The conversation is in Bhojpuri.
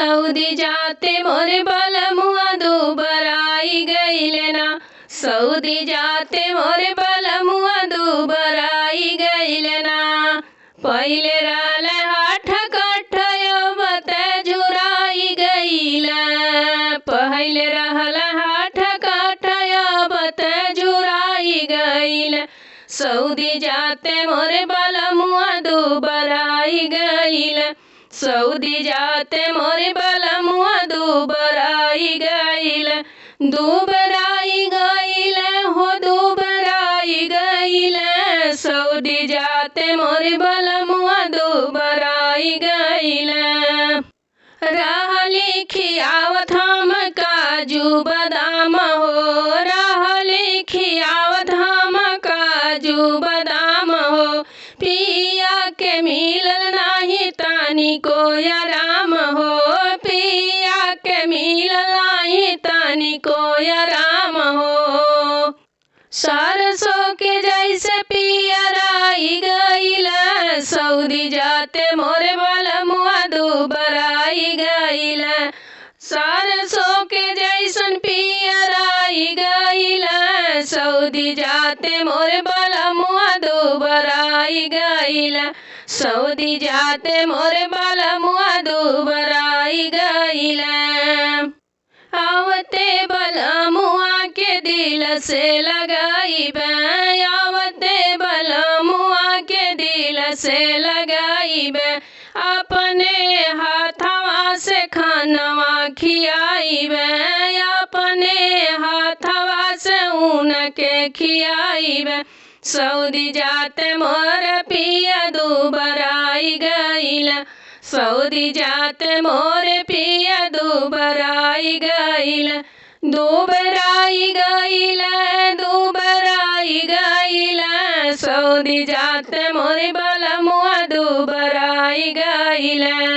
सऊदी जाते मोरे बलमुआ दुबराई गइले ना। सऊदी जाते मोरे बलमुआ दुबराई गइले ना। पहिले रहले हाठ कठयो बते झुराई गइले। पहिले रहले हाठ कठयो बते झुराई गइले। सऊदी जाते मोरे बलमुआ दुबराई गइले। सऊदी जाते मोरे बलमुआ दुबराई गइले। दुबराई गइले हो दुबराई गइले। सऊदी जाते मोरे बलमुआ दुबराई गइले। रहली खियावत हम काजू बादाम हो। रहली खियावत हम काजू बादाम हो। पिया के मिलल नाही तानी को आराम हो। पिया के मिलल नाही तानी को आराम हो। सरसों के जैसे पियराई गइले। सऊदी जाते मोरे बलमुआ दुबराई गइले। सरसों के जैसन पियराई गइले। सऊदी जाते मोरे बलमुआ दुबराई गइले। सऊदी जाते मोरे बलमुआ दुबराई गइले। आवते बलमुआ के दिल से लगाइबे। आवते बलमुआ के दिल से लगाइबे। अपने हाथवा से खानवा खियाइबे। अपने हाथवा से उनके खियाइबे। सऊदी जाते मोर पिया दुबराई गइले। सऊदी जाते मोरे पिया दुबराई गइले। दुबराई गइले दुबराई गइले। सऊदी जाते मोरे बलमुआ दुबराई गइले।